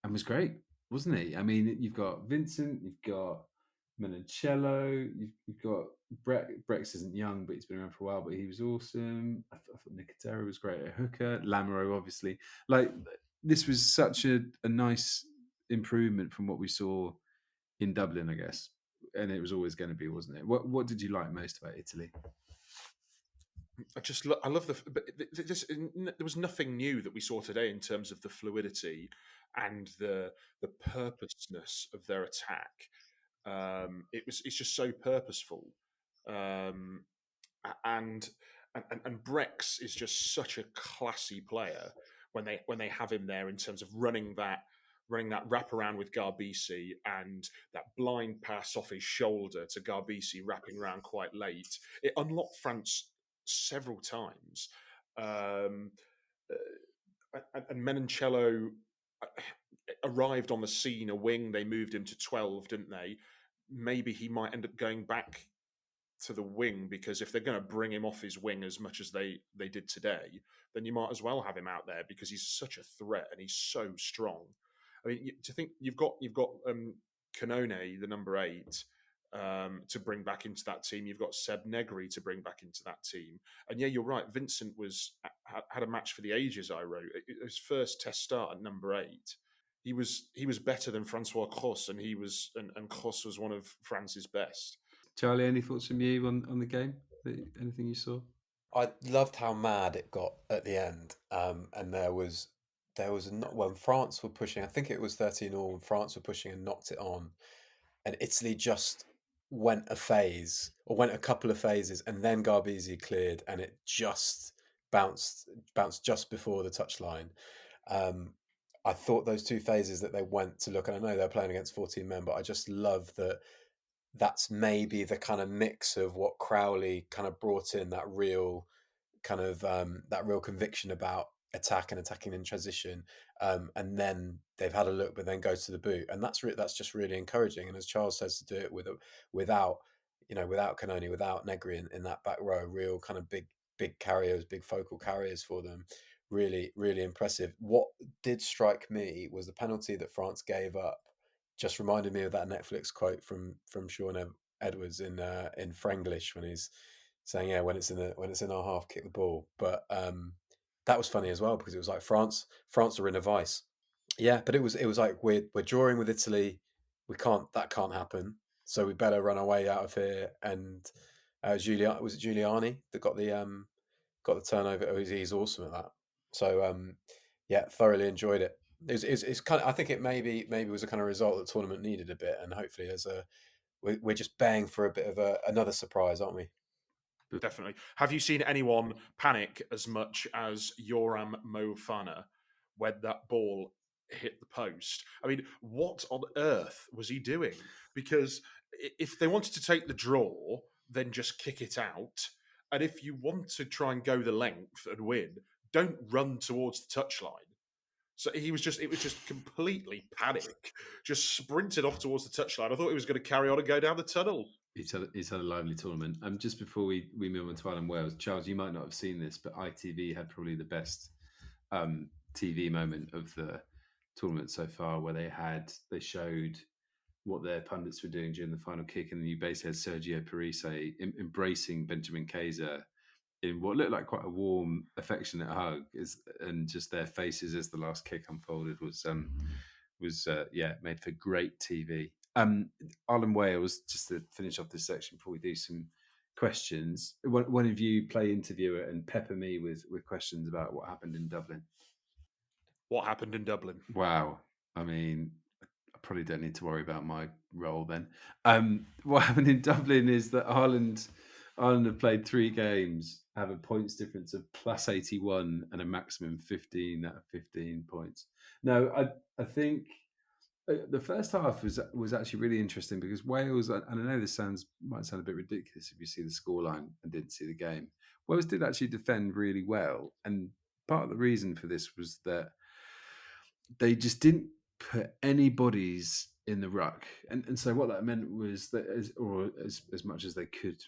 and was great, wasn't he? I mean, you've got Vincent, you've got Menoncello, you've got Brex isn't young, but he's been around for a while, but he was awesome. I thought Nicotero was great at hooker. Lamoureux, obviously. Like, this was such a nice improvement from what we saw in Dublin, I guess. And it was always going to be, wasn't it? What did you like most about Italy? I love there was nothing new that we saw today in terms of the fluidity and the purposeness of their attack. It's just so purposeful, and Brex is just such a classy player when they have him there in terms of running that wraparound with Garbisi and that blind pass off his shoulder to Garbisi wrapping around quite late. It unlocked France several times. And Menoncello arrived on the scene a wing. They moved him to 12, didn't they? Maybe he might end up going back to the wing, because if they're going to bring him off his wing as much as they did today, then you might as well have him out there, because he's such a threat and he's so strong. I mean, to think you've got Canone, the number 8, to bring back into that team. You've got Seb Negri to bring back into that team. And yeah, you're right. Vincent had a match for the ages. I wrote his first test start at number 8. He was better than Francois Cross, and and Cross was one of France's best. Charlie, any thoughts from you on the game? Anything you saw? I loved how mad it got at the end, and there was not when France were pushing. I think it was 13-all. France were pushing and knocked it on, and Italy just went a couple of phases, and then Garbisi cleared, and it just bounced just before the touchline. I thought those 2 phases that they went to look, and I know they're playing against 14 men, but I just love that. That's maybe the kind of mix of what Crowley kind of brought in, that real kind of that real conviction about attack and attacking in transition, and then they've had a look, but then go to the boot, and that's just really encouraging. And as Charles says, to do it without Canone, without Negri in that back row, real kind of big carriers, big focal carriers for them. Really, really impressive. What did strike me was the penalty that France gave up. Just reminded me of that Netflix quote from Sean Edwards in Franglish, when he's saying, "Yeah, when it's in our half, kick the ball." But that was funny as well, because it was like France are in a vice. Yeah, but it was like we're drawing with Italy. That can't happen. So we better run our way out of here. And was it Giuliani that got the turnover? Oh, he's awesome at that. So yeah, thoroughly enjoyed it. It's kind of, I think it maybe was a kind of result that the tournament needed a bit, and hopefully we're just banging for a bit of another surprise, aren't we? Definitely. Have you seen anyone panic as much as Yoann Maestri when that ball hit the post? I mean, what on earth was he doing? Because if they wanted to take the draw, then just kick it out. And if you want to try and go the length and win, don't run towards the touchline. So it was just completely panic, just sprinted off towards the touchline. I thought he was going to carry on and go down the tunnel. He's had a lively tournament. Just before we move on to Ireland Wales, Charles, you might not have seen this, but ITV had probably the best TV moment of the tournament so far, where they showed what their pundits were doing during the final kick, and then you basically had Sergio Parise embracing Benjamin Kayser in what looked like quite a warm, affectionate hug, and just their faces as the last kick unfolded was made for great TV. Ireland Wales, just to finish off this section before we do some questions. One of you play interviewer and pepper me with questions about what happened in Dublin. What happened in Dublin? Wow. I mean, I probably don't need to worry about my role then. What happened in Dublin is that Ireland have played 3 games, have a points difference of plus 81 and a maximum 15 out of 15 points. No, I think the first half was actually really interesting, because Wales, and I know this might sound a bit ridiculous if you see the scoreline and didn't see the game, Wales did actually defend really well. And part of the reason for this was that they just didn't put any bodies in the ruck. And so what that meant was that as much as they could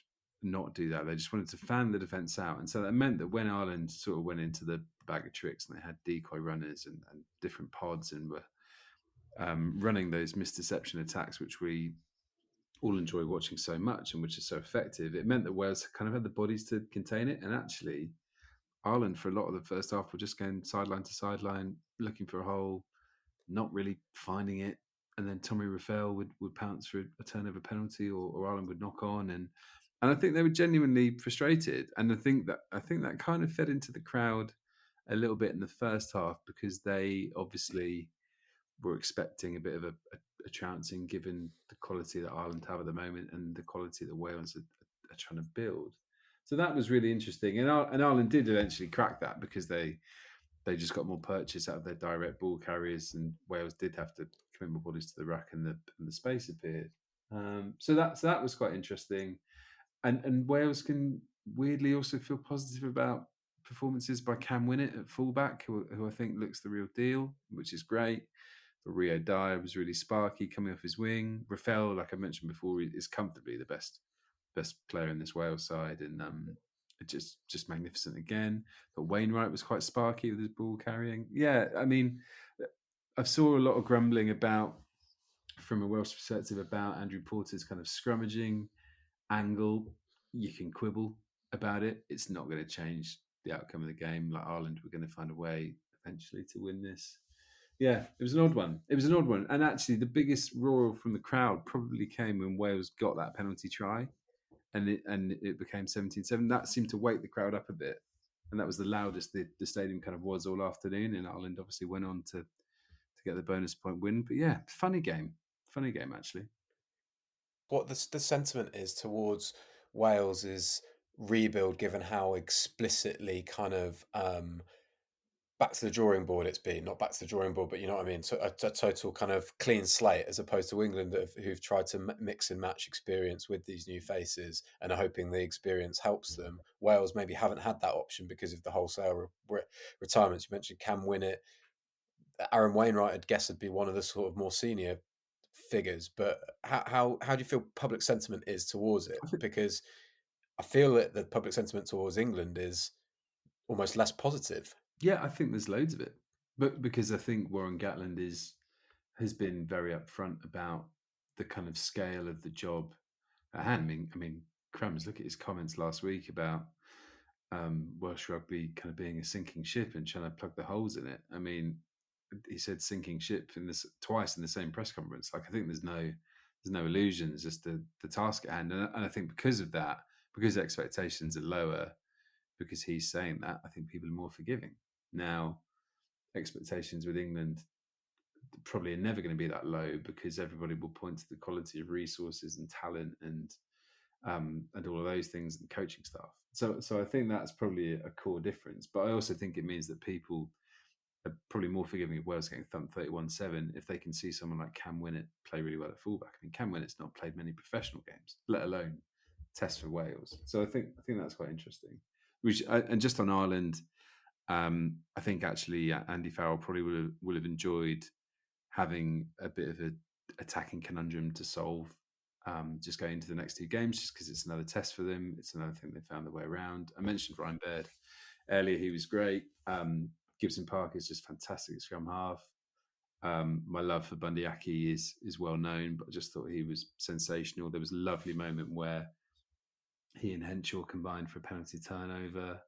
not do that. They just wanted to fan the defence out. And so that meant that when Ireland sort of went into the bag of tricks and they had decoy runners and different pods and were running those misdeception attacks, which we all enjoy watching so much and which is so effective, it meant that Wales kind of had the bodies to contain it. And actually, Ireland, for a lot of the first half, were just going sideline to sideline, looking for a hole, not really finding it. And then Tommy Raphael would pounce for a turnover penalty, or Ireland would knock on. And I think they were genuinely frustrated. And I think that kind of fed into the crowd a little bit in the first half, because they obviously were expecting a bit of a trouncing, given the quality that Ireland have at the moment and the quality that Wales are trying to build. So that was really interesting. And Ireland did eventually crack that, because they just got more purchase out of their direct ball carriers, and Wales did have to commit more bodies to the ruck, and the space appeared. So that was quite interesting. And Wales can weirdly also feel positive about performances by Cam Winnett at fullback, who I think looks the real deal, which is great. But Rio Dyer was really sparky coming off his wing. Raphael, like I mentioned before, is comfortably the best player in this Wales side, and just magnificent again. But Wainwright was quite sparky with his ball carrying. Yeah, I mean, I saw a lot of grumbling from a Welsh perspective about Andrew Porter's kind of scrummaging angle. You can quibble about it. It's not going to change the outcome of the game. Like Ireland, we're going to find a way eventually to win this. Yeah, it was an odd one. And actually, the biggest roar from the crowd probably came when Wales got that penalty try, and it became 17-7. That seemed to wake the crowd up a bit, and that was the loudest the stadium kind of was all afternoon. And Ireland obviously went on to get the bonus point win. But yeah, funny game actually. What the sentiment is towards Wales's rebuild, given how explicitly kind of back to the drawing board it's been, not back to the drawing board, but you know what I mean? So a total kind of clean slate, as opposed to England who've tried to mix and match experience with these new faces and are hoping the experience helps them. Wales maybe haven't had that option because of the wholesale retirements. You mentioned Cam Winnett. Aaron Wainwright, I'd guess, would be one of the sort of more senior figures. But how do you feel public sentiment is towards it? Because I feel that the public sentiment towards England is almost less positive. Yeah, I think there's loads of it, but because I think Warren Gatland has been very upfront about the kind of scale of the job at hand. I mean, Crumbs, look at his comments last week about Welsh rugby kind of being a sinking ship and trying to plug the holes in it. I mean, he said sinking ship twice in the same press conference. Like, I think there's no illusions, just the task at hand, and I think because of that, because expectations are lower, because he's saying that, I think people are more forgiving. Now, expectations with England probably are never going to be that low, because everybody will point to the quality of resources and talent and all of those things and coaching staff. So I think that's probably a core difference. But I also think it means that people are probably more forgiving of Wales getting thumped 31-7 if they can see someone like Cam Winnett play really well at fullback. I mean, Cam Winnett's not played many professional games, let alone Test for Wales. So I think that's quite interesting. And just on Ireland, I think actually Andy Farrell probably will have enjoyed having a bit of an attacking conundrum to solve, just going into the next two games, just because it's another test for them. It's another thing they found their way around. I mentioned Ryan Baird earlier; he was great. Gibson Park is just fantastic at scrum half. My love for Bundyaki is well known, but I just thought he was sensational. There was a lovely moment where he and Henshaw combined for a penalty turnover.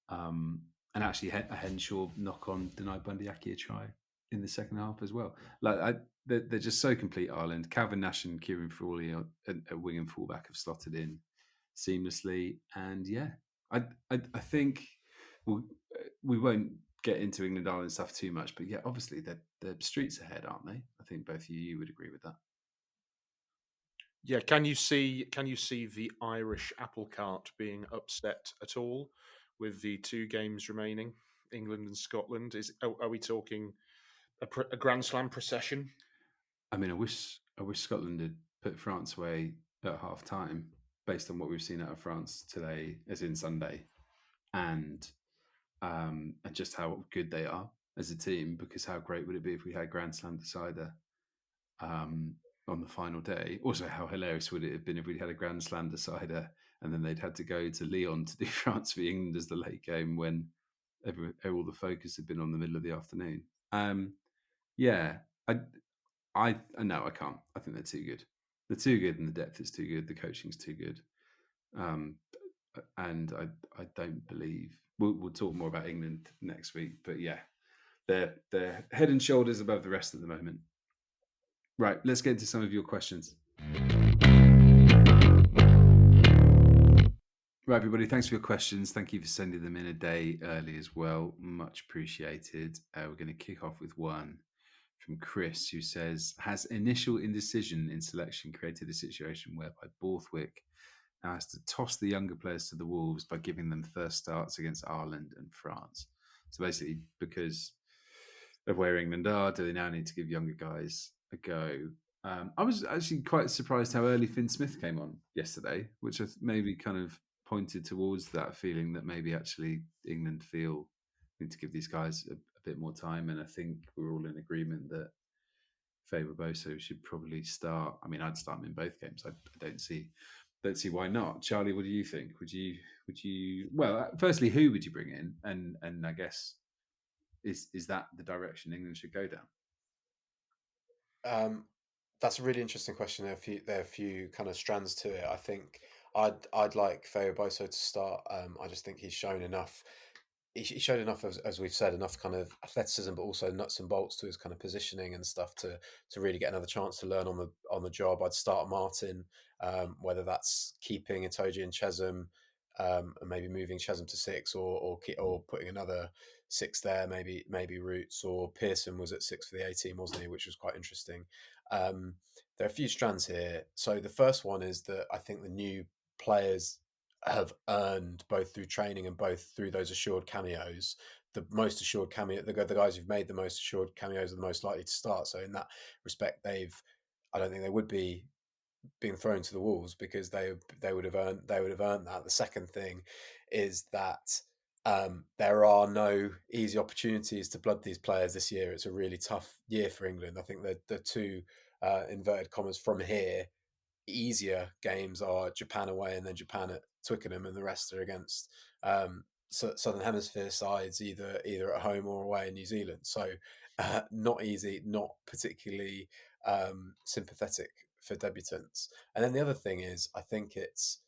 And actually, a Henshaw knock-on denied Bundyaki a try in the second half as well. Like they're just so complete, Ireland. Calvin Nash and Kieran Frawley at wing and fullback have slotted in seamlessly. And yeah, I think we won't get into England-Ireland stuff too much, but yeah, obviously they're streets ahead, aren't they? I think both of you would agree with that. Yeah, can you see the Irish apple cart being upset at all with the two games remaining, England and Scotland? Are we talking a Grand Slam procession? I mean, I wish Scotland had put France away at half time, based on what we've seen out of France today, as in Sunday, and just how good they are as a team. Because how great would it be if we had Grand Slam decider on the final day? Also, how hilarious would it have been if we'd had a Grand Slam decider and then they'd had to go to Lyon to do France v England as the late game when all the focus had been on the middle of the afternoon. Yeah, I no, I can't. I think they're too good. They're too good, and the depth is too good. The coaching's too good, and I don't believe we'll talk more about England next week. But yeah, they're head and shoulders above the rest at the moment. Right, let's get into some of your questions. Right, everybody, thanks for your questions. Thank you for sending them in a day early as well. Much appreciated. We're going to kick off with one from Chris, who says, has initial indecision in selection created a situation whereby Borthwick now has to toss the younger players to the Wolves by giving them first starts against Ireland and France? So basically, because of where England are, do they now need to give younger guys a go? I was actually quite surprised how early Finn Smith came on yesterday, which maybe kind of pointed towards that feeling that maybe actually England feel need to give these guys a bit more time. And I think we're all in agreement that Feyi-Waboso should probably start. I mean, I'd start him in both games. I don't see why not. Charlie, what do you think? Would you? Well, firstly, who would you bring in? And I guess is that the direction England should go down? That's a really interesting question. There are a few kind of strands to it. I think I'd like Feyi-Waboso to start. I just think he's shown enough. He showed enough, as we've said, enough kind of athleticism, but also nuts and bolts to his kind of positioning and stuff to really get another chance to learn on the job. I'd start Martin, whether that's keeping Itoje and Chesham, and maybe moving Chesham to 6, or putting another 6 there, maybe Roots, or Pearson was at 6 for the A team, wasn't he? Which was quite interesting. There are a few strands here. So the first one is that I think the new players have earned, both through training and both through those assured cameos, the most assured cameo. The guys who've made the most assured cameos are the most likely to start. So in that respect, I don't think they would be being thrown to the wolves, because they would have earned that. The second thing is that there are no easy opportunities to blood these players this year. It's a really tough year for England. I think the two inverted commas from here easier games are Japan away and then Japan at Twickenham, and the rest are against Southern Hemisphere sides, either at home or away in New Zealand. So not easy, not particularly sympathetic for debutants. And then the other thing is, I think it's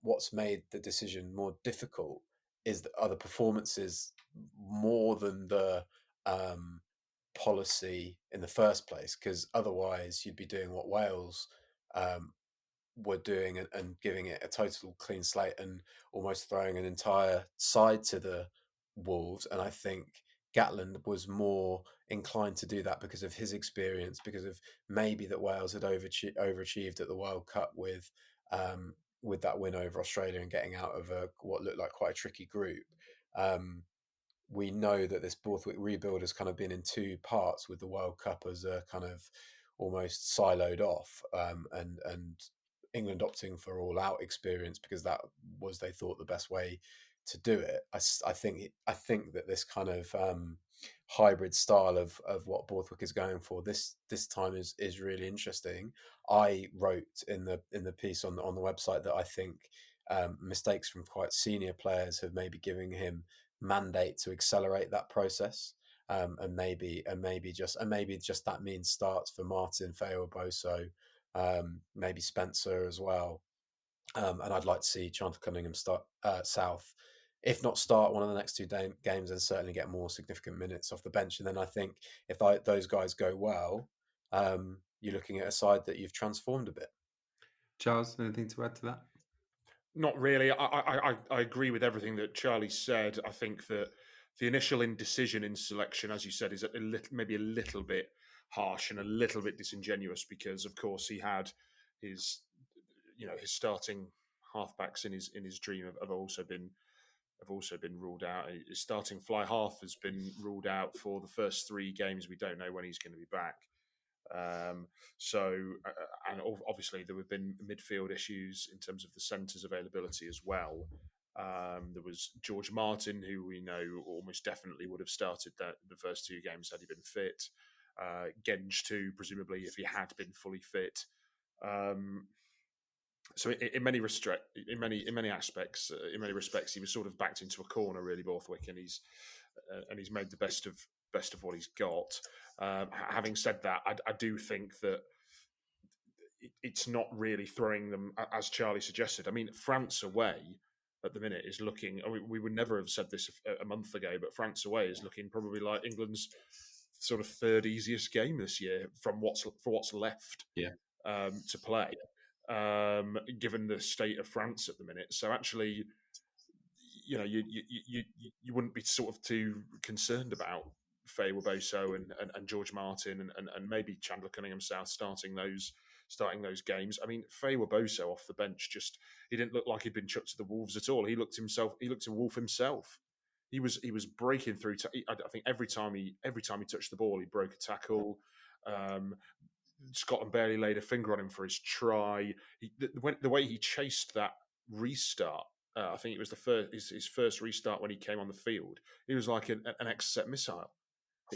what's made the decision more difficult is the other performances more than the policy in the first place, because otherwise you'd be doing what Wales were doing and giving it a total clean slate and almost throwing an entire side to the wolves. And I think Gatland was more inclined to do that because of his experience, because of maybe that Wales had overachieved at the World Cup with that win over Australia and getting out of what looked like quite a tricky group. We know that this Borthwick rebuild has kind of been in two parts, with the World Cup as a kind of almost siloed off, and England opting for all-out experience because that was, they thought, the best way to do it. I think that this kind of hybrid style of what Borthwick is going for this time is really interesting. I wrote in the piece on the website that I think mistakes from quite senior players have maybe given him mandate to accelerate that process. And maybe just that means starts for Martin, Feyi-Waboso, maybe Spencer as well. And I'd like to see Chantal Cunningham start South, if not start one of the next two games, and certainly get more significant minutes off the bench. And then I think if those guys go well, you're looking at a side that you've transformed a bit. Charles, anything to add to that? Not really. I agree with everything that Charlie said. I think that the initial indecision in selection, as you said, is maybe a little bit harsh and a little bit disingenuous, because, of course, he had his starting halfbacks in his dream have also been ruled out. His starting fly half has been ruled out for the first 3 games. We don't know when he's going to be back. And obviously there have been midfield issues in terms of the centres availability as well. There was George Martin, who we know almost definitely would have started the first 2 games had he been fit. Genge too, presumably, if he had been fully fit. So in many aspects, he was sort of backed into a corner, really, Borthwick, and he's made the best of what he's got. Having said that, I do think that it's not really throwing them, as Charlie suggested. I mean, France away at the minute is looking. We would never have said this a month ago, but France away is looking probably like England's sort of third easiest game this year from what's left to play. Given the state of France at the minute, so actually, you wouldn't be sort of too concerned about Feyi-Waboso and George Martin and maybe Chandler Cunningham South starting those games. I mean, Feyi-Waboso off the bench, he didn't look like he'd been chucked to the wolves at all. He looked a wolf himself. He was breaking through. I think every time he touched the ball, he broke a tackle. Scotland barely laid a finger on him for his try. The way he chased that restart, I think it was his first restart when he came on the field. He was like an Exocet missile.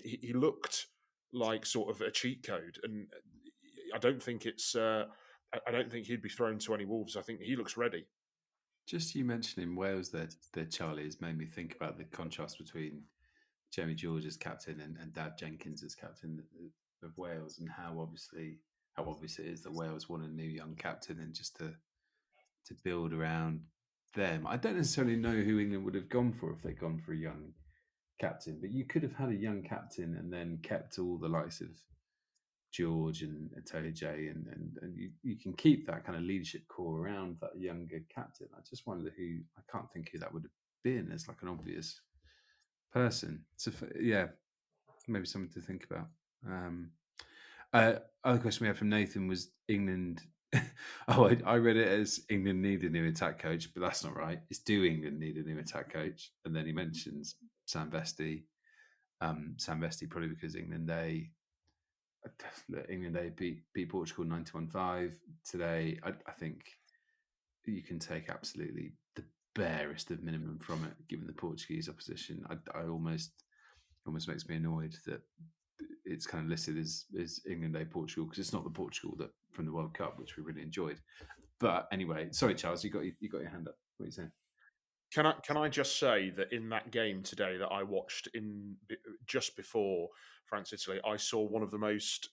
He looked like sort of a cheat code, and I don't think he'd be thrown to any wolves. I think he looks ready. Just you mentioning Wales there, Charlie, has made me think about the contrast between Jamie George as captain and Dad Jenkins as captain of Wales, and how obvious it is that Wales want a new young captain, and just to build around them. I don't necessarily know who England would have gone for if they'd gone for a young captain, but you could have had a young captain and then kept all the likes of George and J, and you can keep that kind of leadership core around that younger captain. I just wonder I can't think who that would have been as like an obvious person. So maybe something to think about. Other question we had from Nathan was England. I read it as England need a new attack coach, but that's not right. It's do England need a new attack coach? And then he mentions Sam Vesti. Sam Vesti probably because England beat Portugal 91-5 today. I think you can take absolutely the barest of minimum from it, given the Portuguese opposition. I almost makes me annoyed that it's kind of listed as England A Portugal, because it's not the Portugal that from the World Cup, which we really enjoyed. But anyway, sorry, Charles, you got your hand up. What are you saying? Can I just say that in that game today that I watched just before France-Italy, I saw one of the most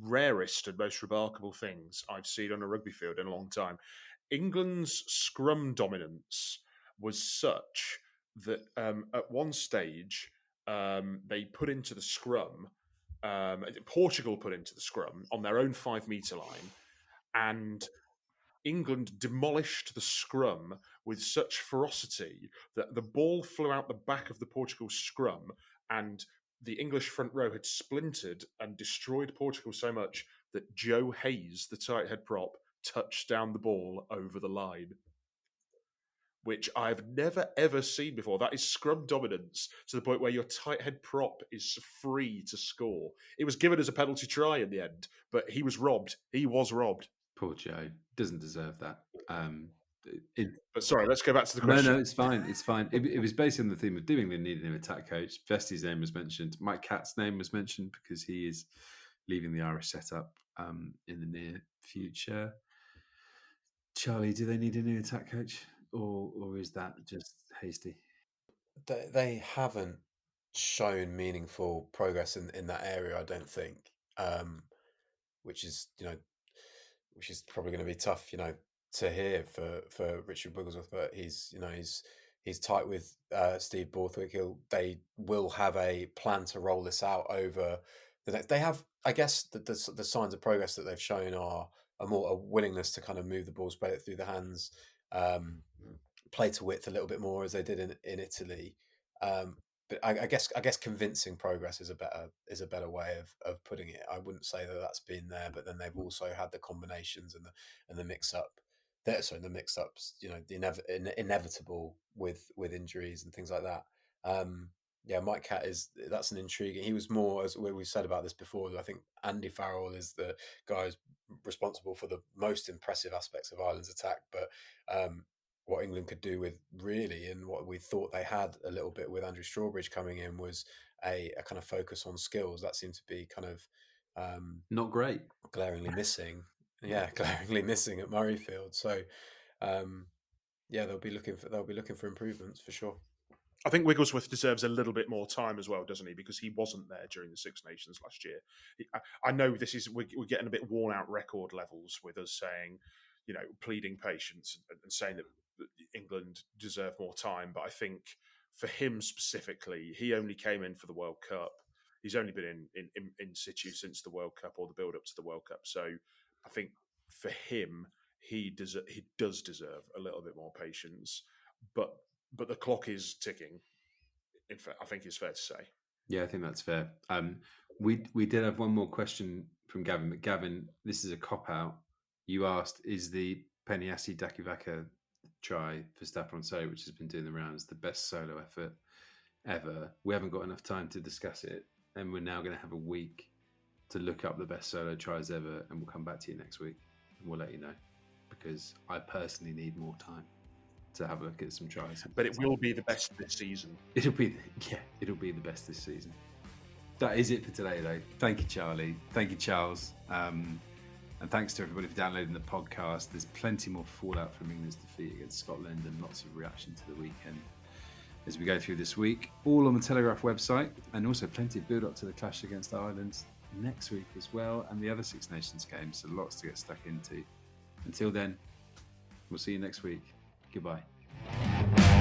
rarest and most remarkable things I've seen on a rugby field in a long time. England's scrum dominance was such that at one stage they put into the scrum. Portugal put into the scrum on their own 5 metre line, and England demolished the scrum with such ferocity that the ball flew out the back of the Portugal scrum, and the English front row had splintered and destroyed Portugal so much that Joe Hayes, the tight head prop, touched down the ball over the line, which I've never, ever seen before. That is scrum dominance to the point where your tight head prop is free to score. It was given as a penalty try in the end, but he was robbed. He was robbed. Poor Joe. Doesn't deserve that. But sorry, let's go back to the question. No, it's fine. It's fine. It was based on the theme of doing the need a new attack coach. Vesti's name was mentioned. Mike Catt's name was mentioned because he is leaving the Irish setup in the near future. Charlie, do they need a new attack coach, or is that just hasty? They haven't shown meaningful progress in that area, I don't think. Which is probably going to be tough, to hear for Richard Wigglesworth, but he's tight with Steve Borthwick. They will have a plan to roll this out over the next. They have, I guess, the signs of progress that they've shown are a willingness to kind of move the ball, spread it through the hands, play to width a little bit more as they did in Italy. But I guess convincing progress is a better way of putting it. I wouldn't say that that's been there, but then they've also had the combinations and the mix up. The mix ups, the inevitable with injuries and things like that. Mike Catt that's an intriguing. He was more, as we've said about this before. I think Andy Farrell is the guy who's responsible for the most impressive aspects of Ireland's attack, but what England could do with really, and what we thought they had a little bit with Andrew Strawbridge coming in, was a kind of focus on skills. That seemed to be kind of not great, glaringly missing glaringly missing at Murrayfield. So they'll be looking for improvements for sure. I think Wigglesworth deserves a little bit more time as well, doesn't he? Because he wasn't there during the Six Nations last year. I know we're getting a bit worn out record levels with us saying, pleading patience and saying that England deserve more time. But I think for him specifically, he only came in for the World Cup. He's only been in situ since the World Cup or the build up to the World Cup. So I think for him, he does deserve a little bit more patience. But the clock is ticking. In fact, I think it's fair to say. Yeah, I think that's fair. We did have one more question from Gavin. But Gavin, this is a cop-out. You asked, is the Peniassi Dakivaka try for Staffron So, which has been doing the rounds, the best solo effort ever? We haven't got enough time to discuss it, and we're now going to have a week to look up the best solo tries ever, and we'll come back to you next week, and we'll let you know, because I personally need more time to have a look at some tries. But it will be the best this season. It'll be the best this season. That is it for today, though. Thank you, Charlie. Thank you, Charles. And thanks to everybody for downloading the podcast. There's plenty more fallout from England's defeat against Scotland and lots of reaction to the weekend as we go through this week. All on the Telegraph website, and also plenty of build-up to the clash against Ireland next week as well, and the other Six Nations games, so lots to get stuck into. Until then, we'll see you next week. Goodbye.